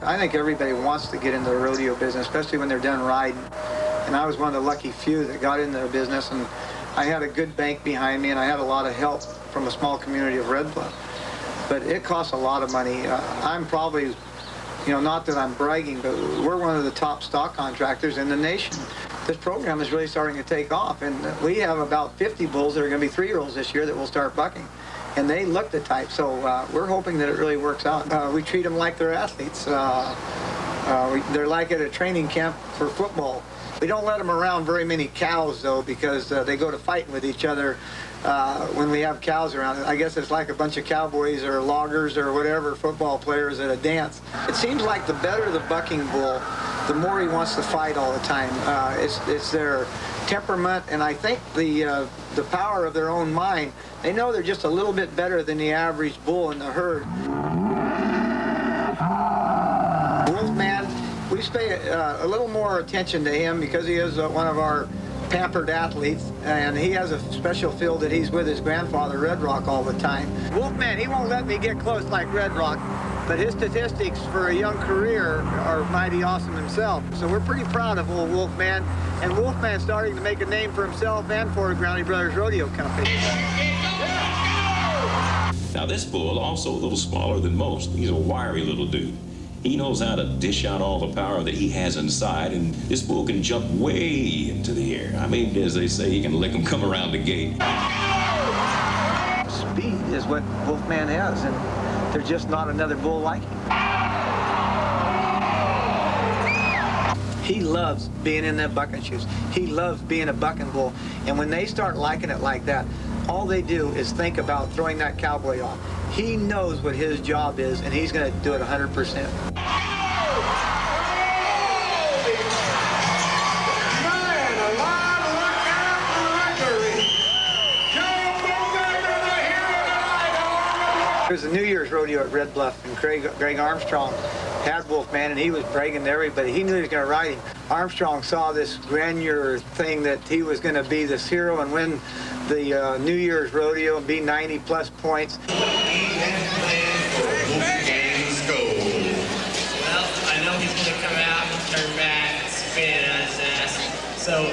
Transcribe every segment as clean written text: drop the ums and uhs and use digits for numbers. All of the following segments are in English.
I think everybody wants to get into the rodeo business, especially when they're done riding. And I was one of the lucky few that got into the business, and I had a good bank behind me, and I had a lot of help from a small community of Red Bluff. But it costs a lot of money. I'm probably, not that I'm bragging, but we're one of the top stock contractors in the nation. This program is really starting to take off, and we have about 50 bulls that are going to be 3-year-olds this year that will start bucking. And they look the type, so we're hoping that it really works out. We treat them like they're athletes. They're like at a training camp for football. We don't let them around very many cows, though, because they go to fighting with each other when we have cows around. I guess it's like a bunch of cowboys or loggers or whatever, football players at a dance. It seems like the better the bucking bull, the more he wants to fight all the time. It's their temperament, and I think the power of their own mind. They know they're just a little bit better than the average bull in the herd. Wolfman, we pay a little more attention to him because he is one of our pampered athletes, and he has a special feel that he's with his grandfather, Red Rock, all the time. Wolfman, he won't let me get close like Red Rock, but his statistics for a young career are mighty awesome himself. So we're pretty proud of old Wolfman, and Wolfman's starting to make a name for himself and for Groundy Brothers Rodeo Company. Now this bull, also a little smaller than most, he's a wiry little dude. He knows how to dish out all the power that he has inside, and this bull can jump way into the air. I mean, as they say, he can lick him come around the gate. Speed is what Wolfman has, and there's just not another bull like him. He loves being in them bucking shoes. He loves being a bucking bull, and when they start liking it like that, all they do is think about throwing that cowboy off. He knows what his job is, and he's going to do it 100%. There's a New Year's rodeo at Red Bluff, and Greg Armstrong had Wolfman, and he was bragging to everybody. He knew he was going to ride him. Armstrong saw this grandeur thing that he was going to be this hero and win the New Year's rodeo and be 90-plus points. Well, I know he's going to come out and turn back, spin on his ass. So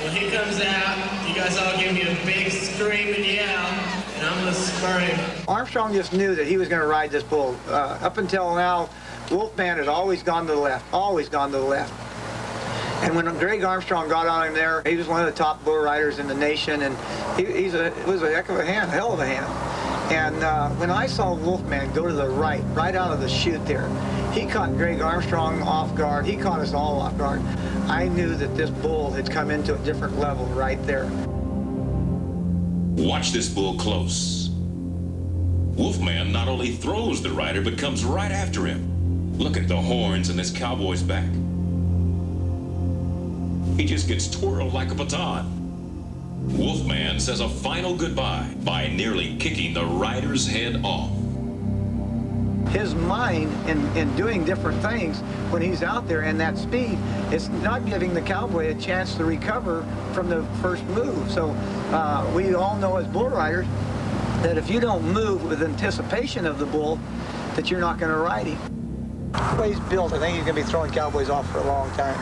when he comes out, you guys all give me a big scream and yell, and I'm going to spur him. Armstrong just knew that he was going to ride this bull. Up until now, Wolfman had always gone to the left, always gone to the left. And when Greg Armstrong got on him there, he was one of the top bull riders in the nation, and he was a heck of a hand, hell of a hand. And when I saw Wolfman go to the right out of the chute there, he caught Greg Armstrong off guard. He caught us all off guard. I knew that this bull had come into a different level right there. Watch this bull close. Wolfman not only throws the rider, but comes right after him. Look at the horns in this cowboy's back. He just gets twirled like a baton. Wolfman says a final goodbye by nearly kicking the rider's head off. His mind in doing different things when he's out there in that speed, it's not giving the cowboy a chance to recover from the first move. So we all know as bull riders that if you don't move with anticipation of the bull, that you're not going to ride him. The way he's built, I think he's going to be throwing cowboys off for a long time.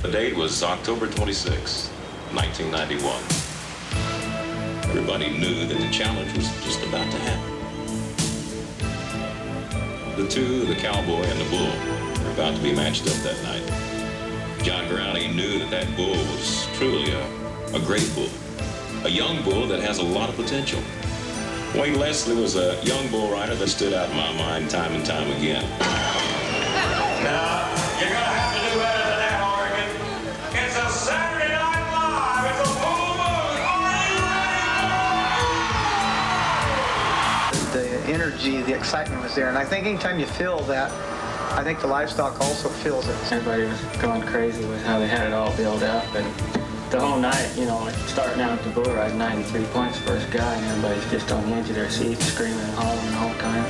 The date was October 26, 1991. Everybody knew that the challenge was just about to happen. The two, the cowboy and the bull, were about to be matched up that night. John Groundy knew that that bull was truly a great bull, a young bull that has a lot of potential. Wayne Leslie was a young bull rider that stood out in my mind time and time again. Now, you're going to have to do better than that, Oregon. It's a Saturday Night Live. It's a full moon. The energy, the excitement was there, and I think anytime you feel that, I think the livestock also feels it. Everybody was going crazy with how they had it all built up, and the whole night, like starting out with the bull ride, 93 points first guy, and everybody's just on the edge of their seats, screaming and hollering the whole time.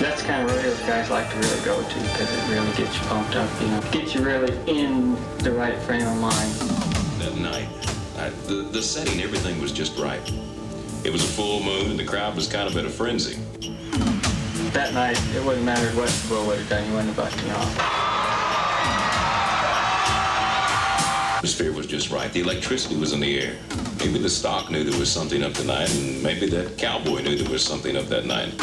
That's the kind of rodeo guys like to really go to because it really gets you pumped up, gets you really in the right frame of mind. That night, The setting, everything was just right. It was a full moon, and the crowd was kind of in a frenzy. That night, it wouldn't matter what the bull would have done, he wouldn't have busted me off. The atmosphere was just right. The electricity was in the air. Maybe the stock knew there was something up tonight, and maybe that cowboy knew there was something up that night.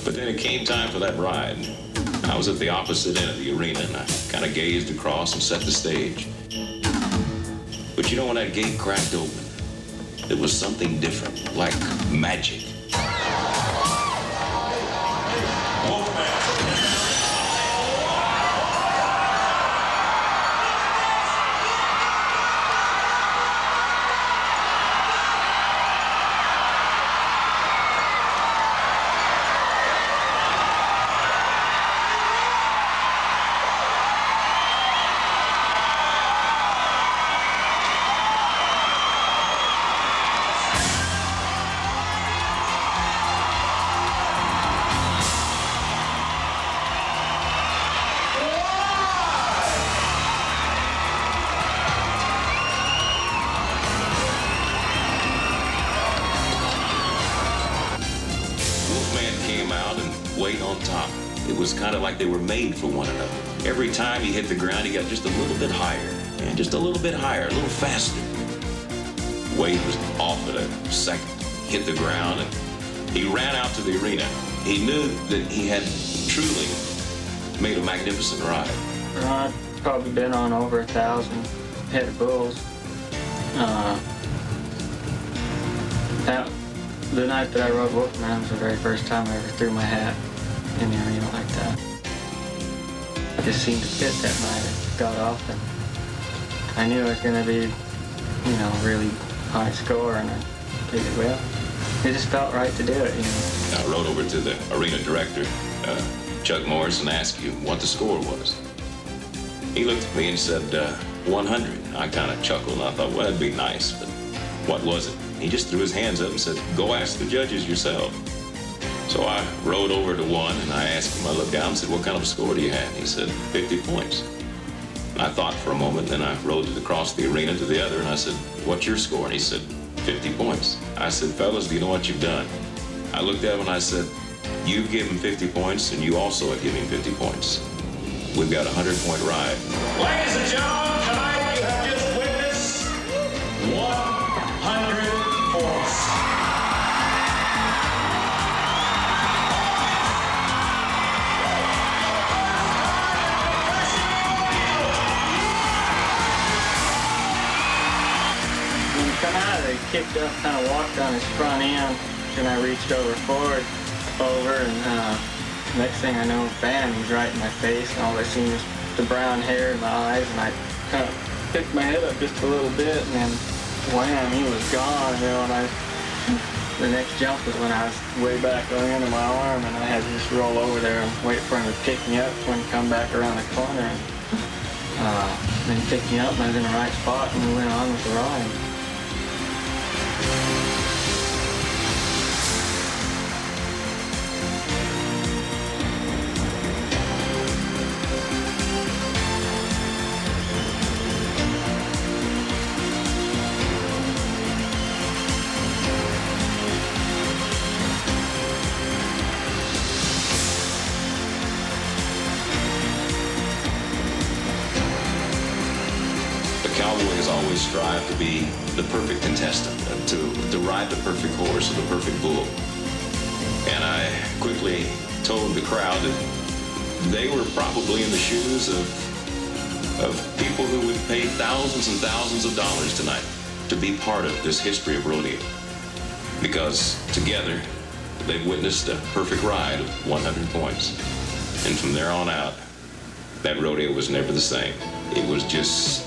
But then it came time for that ride. I was at the opposite end of the arena, and I kind of gazed across and set the stage. But you know, when that gate cracked open, it was something different, like magic. Weight on top. It was kind of like they were made for one another. Every time he hit the ground, he got just a little bit higher, and just a little bit higher, a little faster. Wade was off at a second, hit the ground, and he ran out to the arena. He knew that he had truly made a magnificent ride. I've probably been on over 1,000 head of bulls. The night that I rode Wolfman was the very first time I ever threw my hat in the arena like that. I just seemed to fit that night. I got off and I knew it was going to be, you know, really high score, and I figured, well, it just felt right to do it, you know. I rode over to the arena director, Chuck Morris, and asked him what the score was. He looked at me and said, 100. I kind of chuckled, and I thought, well, that'd be nice, but what was it? He just threw his hands up and said, go ask the judges yourself. So I rode over to one, and I asked him, I looked down and said, what kind of a score do you have? He said, 50 points. And I thought for a moment, then I rode across the arena to the other, and I said, what's your score? And he said, 50 points. I said, fellas, do you know what you've done? I looked at him and I said, you've given 50 points, and you also are giving 50 points. We've got a 100-point ride. Ladies and gentlemen, tonight you have just witnessed 100 points. When he come out of it, he kicked up, kind of walked on his front end, and I reached forward, and next thing I know, bam, he's right in my face, and all I seen was the brown hair in my eyes, and I kind of picked my head up just a little bit, and then wham, he was gone, you know, and the next jump was when I was way back on the end of my arm, and I had to just roll over there and wait for him to pick me up when he come back around the corner, and then he picked me up, and I was in the right spot, and we went on with the ride. Strive to be the perfect contestant, to ride the perfect horse or the perfect bull. And I quickly told the crowd that they were probably in the shoes of people who would pay thousands and thousands of dollars tonight to be part of this history of rodeo. Because together, they've witnessed a perfect ride of 100 points. And from there on out, that rodeo was never the same. It was just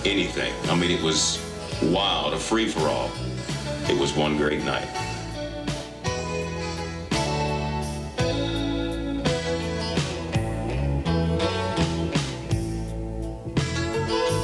anything. I mean, it was wild, a free-for-all. It was one great night.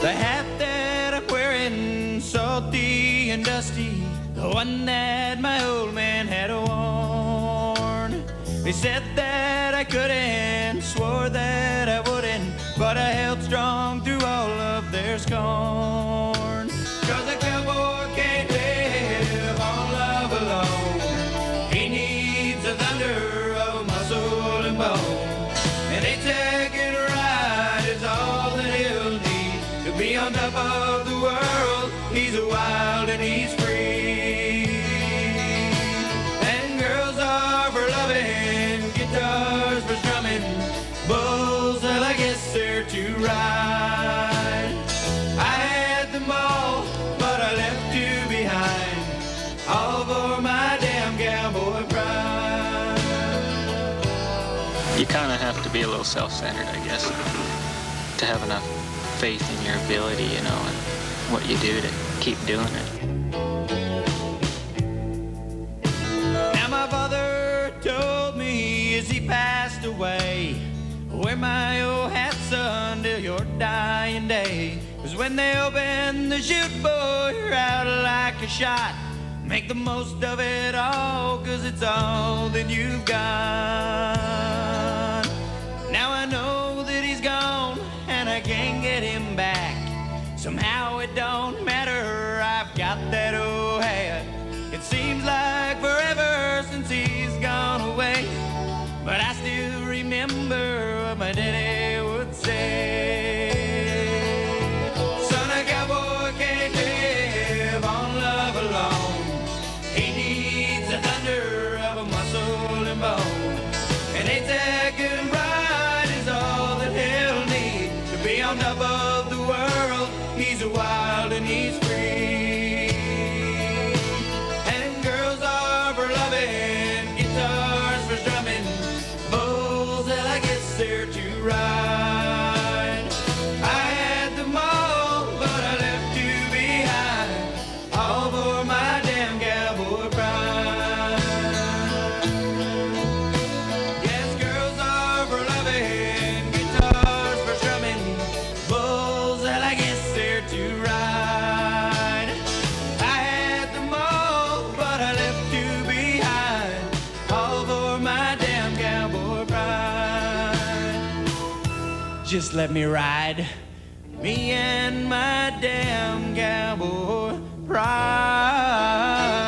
The hat that I'm wearing, salty and dusty, the one that my old man had worn. He said that I couldn't, swore that I wouldn't, but I held strong through all of them there's corn. 'Cause a cowboy can't live on love alone. He needs the thunder of muscle and bone. And a taking a ride is all that he'll need to be on top of the world. He's wild and he's free. And girls are for loving, guitars for strumming, bulls, well, I guess they're to ride. I had them all, but I left you behind, all for my damn cowboy pride. You kind of have to be a little self-centered, I guess, to have enough faith in your ability, you know, and what you do to keep doing it. Now my father told me as he passed away, wear my old hat, son, till your dying day. 'Cause when they open the chute, boy, you're out like a shot. Make the most of it all, 'cause it's all that you've got. Now I know that he's gone, and I can't get him back. Somehow it don't matter, I've got that old hat. It seems like forever since he's gone away, but I still remember what my daddy would say. Son, a cowboy can't live on love alone. He needs the thunder of a muscle and bone. And a second ride is all that he'll need to be on top of the world. He's wild and he's free. And girls are for loving, guitars for strumming, bulls, well, I guess they're to ride. I had them all, but I left you behind, all for my damn cowboy pride. Yes, girls are for loving, guitars for strumming, bulls, well, I guess they're to ride. I had them all, but I left you behind, all for my damn cowboy pride. Just let me ride, me and my damn cowboy pride.